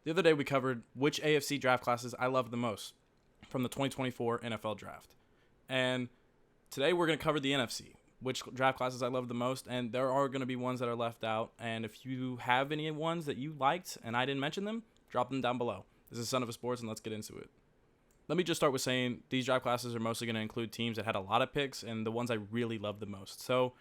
The other day we covered which AFC draft classes I love the most from the 2024 NFL draft. And today we're going to cover the NFC, which draft classes I love the most, and there are going to be ones that are left out. And if you have any ones that you liked and I didn't mention them, drop them down below. This is Son of a Sports, and let's get into it. Let me just start with saying these draft classes are mostly going to include teams that had a lot of picks and the ones I really love the most. So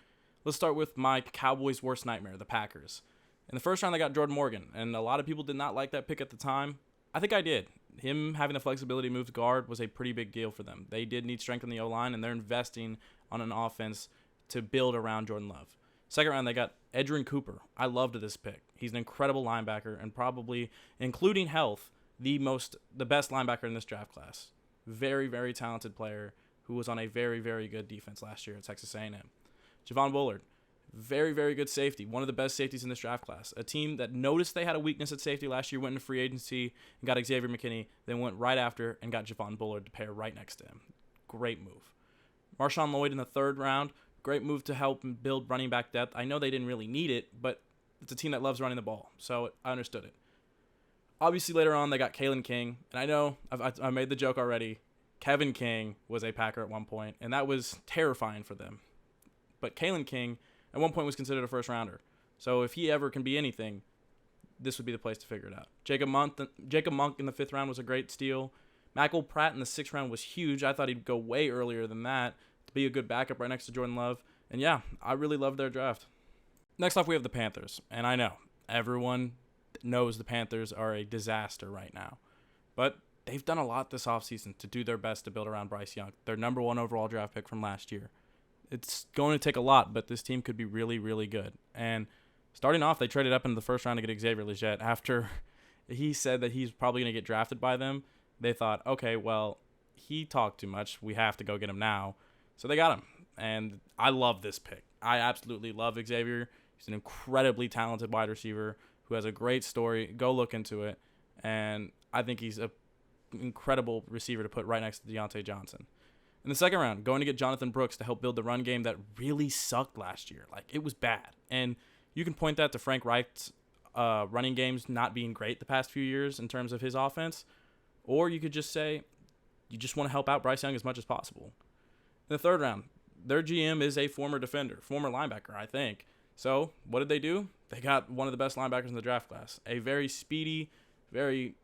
let's start with my Cowboys' worst nightmare, the Packers. In the first round, they got Jordan Morgan, and a lot of people did not like that pick at the time. I think I did. Him having the flexibility to move to guard was a pretty big deal for them. They did need strength in the O-line, and they're investing on an offense to build around Jordan Love. Second round, they got Edgerrin Cooper. I loved this pick. He's an incredible linebacker and probably, including health, the best linebacker in this draft class. Very, very talented player who was on a very, very good defense last year at Texas A&M. Javon Bullard, very, very good safety. One of the best safeties in this draft class. A team that noticed they had a weakness at safety last year, went into free agency and got Xavier McKinney, then went right after and got Javon Bullard to pair right next to him. Great move. Marshawn Lloyd in the third round, great move to help build running back depth. I know they didn't really need it, but it's a team that loves running the ball, so I understood it. Obviously, later on, they got Kalen King, and I know I made the joke already. Kevin King was a Packer at one point, and that was terrifying for them. But Kalen King, at one point, was considered a first-rounder. So if he ever can be anything, this would be the place to figure it out. Jacob Monk in the fifth round was a great steal. Michael Pratt in the sixth round was huge. I thought he'd go way earlier than that to be a good backup right next to Jordan Love. And yeah, I really loved their draft. Next off, we have the Panthers. And I know everyone knows the Panthers are a disaster right now. But they've done a lot this offseason to do their best to build around Bryce Young, their number one overall draft pick from last year. It's going to take a lot, but this team could be really, really good. And starting off, they traded up into the first round to get Xavier Legette. After he said that he's probably going to get drafted by them, they thought, okay, well, he talked too much. We have to go get him now. So they got him. And I love this pick. I absolutely love Xavier. He's an incredibly talented wide receiver who has a great story. Go look into it. And I think he's an incredible receiver to put right next to Deontay Johnson. In the second round, going to get Jonathan Brooks to help build the run game that really sucked last year. Like, it was bad. And you can point that to Frank Reich's running games not being great the past few years in terms of his offense. Or you could just say you just want to help out Bryce Young as much as possible. In the third round, their GM is a former defender, former linebacker, I think. So what did they do? They got one of the best linebackers in the draft class. A very speedy, very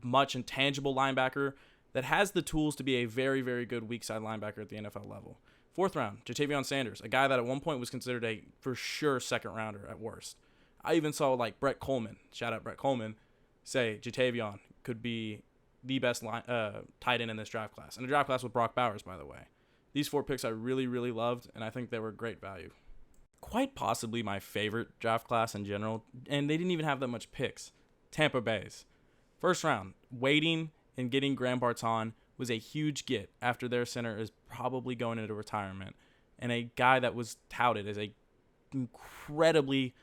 much intangible linebacker that has the tools to be a very, very good weak side linebacker at the NFL level. Fourth round, Jatavion Sanders, a guy that at one point was considered a for sure second rounder at worst. I even saw like Brett Coleman, shout out Brett Coleman, say Jatavion could be the best tight end in this draft class. And the draft class with Brock Bowers, by the way. These four picks I really, really loved, and I think they were great value. Quite possibly my favorite draft class in general, and they didn't even have that much picks. Tampa Bay's. First round, waiting and getting Graham Barton was a huge get after their center is probably going into retirement. And a guy that was touted as a incredibly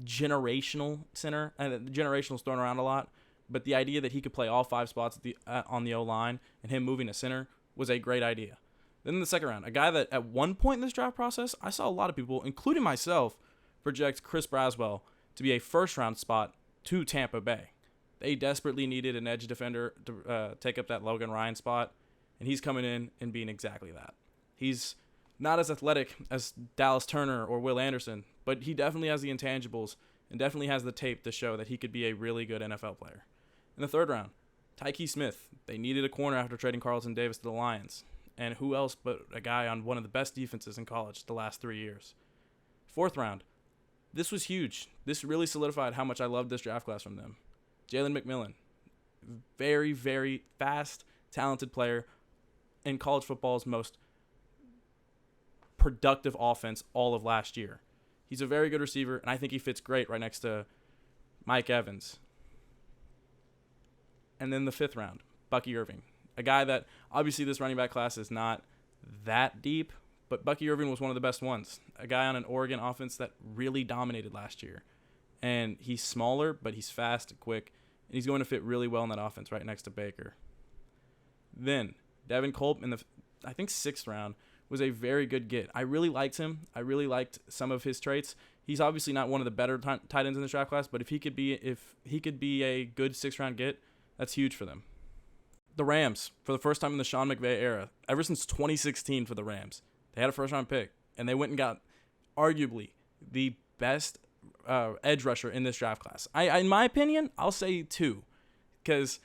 generational center. And generational is thrown around a lot. But the idea that he could play all five spots on the O-line and him moving to center was a great idea. Then in the second round, a guy that at one point in this draft process, I saw a lot of people, including myself, project Chris Braswell to be a first-round spot to Tampa Bay. They desperately needed an edge defender to take up that Logan Ryan spot, and he's coming in and being exactly that. He's not as athletic as Dallas Turner or Will Anderson, but he definitely has the intangibles and definitely has the tape to show that he could be a really good NFL player. In the third round, Tyke Smith. They needed a corner after trading Carlton Davis to the Lions. And who else but a guy on one of the best defenses in college the last 3 years. Fourth round. This was huge. This really solidified how much I loved this draft class from them. Jalen McMillan. Very, very fast, talented player in college football's most productive offense all of last year. He's a very good receiver, and I think he fits great right next to Mike Evans. And then the fifth round, Bucky Irving. A guy that, obviously this running back class is not that deep, but Bucky Irving was one of the best ones. A guy on an Oregon offense that really dominated last year. And he's smaller, but he's fast and quick, and he's going to fit really well in that offense right next to Baker. Then, Devin Culp in the, I think, sixth round was a very good get. I really liked him. I really liked some of his traits. He's obviously not one of the better tight ends in this draft class, but if he could be a good 6th-round get, that's huge for them. The Rams, for the first time in the Sean McVay era, ever since 2016 for the Rams, they had a first-round pick, and they went and got arguably the best edge rusher in this draft class. In my opinion, I'll say 2, because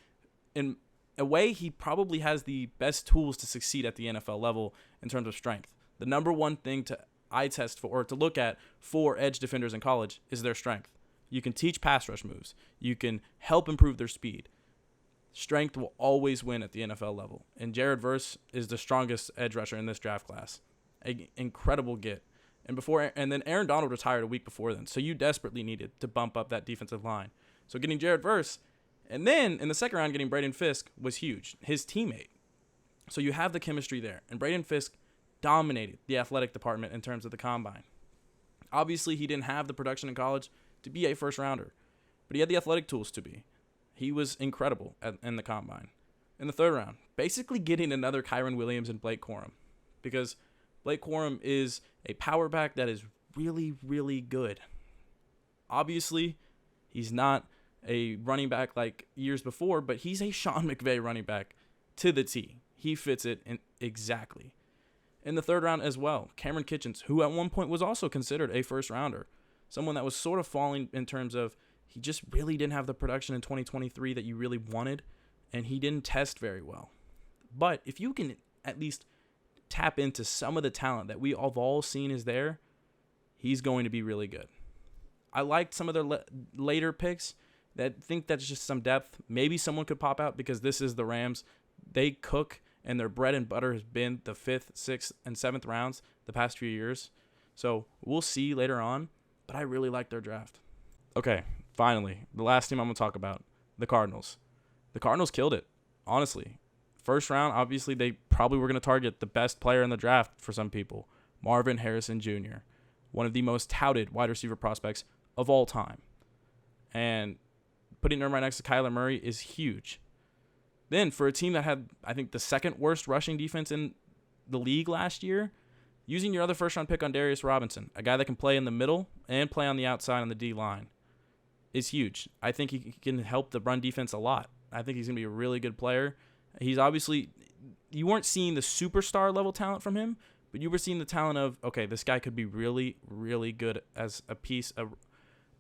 in a way, he probably has the best tools to succeed at the NFL level in terms of strength. The number one thing to eye test for, or to look at for edge defenders in college, is their strength. You can teach pass rush moves. You can help improve their speed. Strength will always win at the NFL level. And Jared Verse is the strongest edge rusher in this draft class. An incredible get. And then Aaron Donald retired a week before then, so you desperately needed to bump up that defensive line. So getting Jared Verse, and then in the second round getting Braden Fisk was huge, his teammate. So you have the chemistry there. And Braden Fisk dominated the athletic department in terms of the combine. Obviously, he didn't have the production in college to be a first-rounder, but he had the athletic tools to be. He was incredible in the combine. In the third round, basically getting another Kyron Williams and Blake Corum, because Blake Corum is a power back that is really, really good. Obviously, he's not a running back like years before, but he's a Sean McVay running back to the T. He fits it exactly. In the third round as well, Cameron Kitchens, who at one point was also considered a first-rounder, someone that was sort of falling in terms of he just really didn't have the production in 2023 that you really wanted, and he didn't test very well. But if you can at least tap into some of the talent that we have all seen is there, he's going to be really good. I liked some of their later picks that think that's just some depth. Maybe someone could pop out because this is the Rams. They cook, and their bread and butter has been the 5th, 6th, and 7th rounds the past few years. So we'll see later on, but I really like their draft. Okay, finally, the last team I'm going to talk about, the Cardinals. The Cardinals killed it, honestly. First round, obviously, they probably were going to target the best player in the draft for some people, Marvin Harrison Jr., one of the most touted wide receiver prospects of all time. And putting him right next to Kyler Murray is huge. Then, for a team that had, I think, the second worst rushing defense in the league last year, using your other first-round pick on Darius Robinson, a guy that can play in the middle and play on the outside on the D-line, is huge. I think he can help the run defense a lot. I think he's going to be a really good player. He's obviously, you weren't seeing the superstar level talent from him, but you were seeing the talent of, okay, this guy could be really, really good as a piece,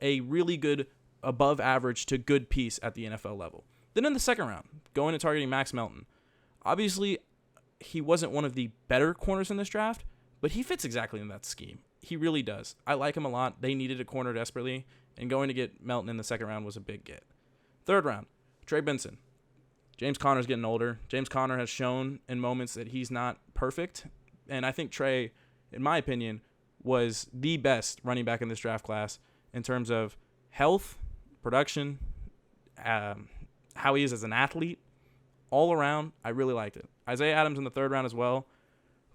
a really good above average to good piece at the NFL level. Then in the second round, going and targeting Max Melton. Obviously, he wasn't one of the better corners in this draft, but he fits exactly in that scheme. He really does. I like him a lot. They needed a corner desperately, and going to get Melton in the second round was a big get. Third round, Trey Benson. James Conner's getting older. James Conner has shown in moments that he's not perfect, and I think Trey, in my opinion, was the best running back in this draft class in terms of health, production, how he is as an athlete. All around, I really liked it. Isaiah Adams in the third round as well.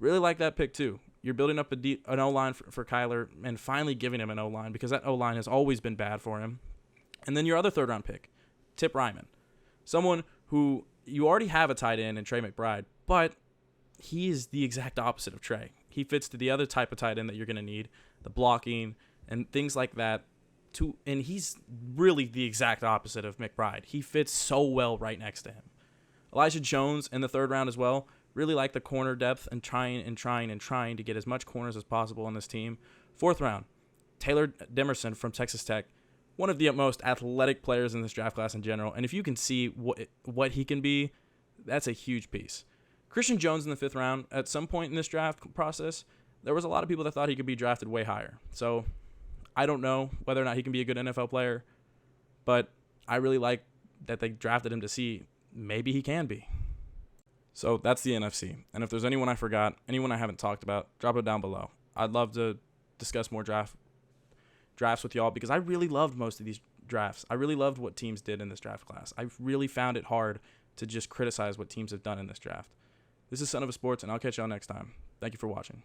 Really like that pick too. You're building up an O-line for Kyler and finally giving him an O-line because that O-line has always been bad for him. And then your other third-round pick, Tip Ryman. Someone who you already have a tight end in Trey McBride, but he is the exact opposite of Trey. He fits to the other type of tight end that you're going to need, the blocking and things like that. And he's really the exact opposite of McBride. He fits so well right next to him. Elijah Jones in the third round as well. Really like the corner depth and trying to get as much corners as possible on this team. Fourth round, Taylor Demerson from Texas Tech. One of the most athletic players in this draft class in general. And if you can see what he can be, that's a huge piece. Christian Jones in the fifth round. At some point in this draft process, there was a lot of people that thought he could be drafted way higher. So I don't know whether or not he can be a good NFL player, but I really like that they drafted him to see maybe he can be. So that's the NFC. And if there's anyone I forgot, anyone I haven't talked about, drop it down below. I'd love to discuss more drafts with y'all because I really loved most of these drafts. I really loved what teams did in this draft class. I really found it hard to just criticize what teams have done in this draft. This is Son of a Sports, and I'll catch y'all next time. Thank you for watching.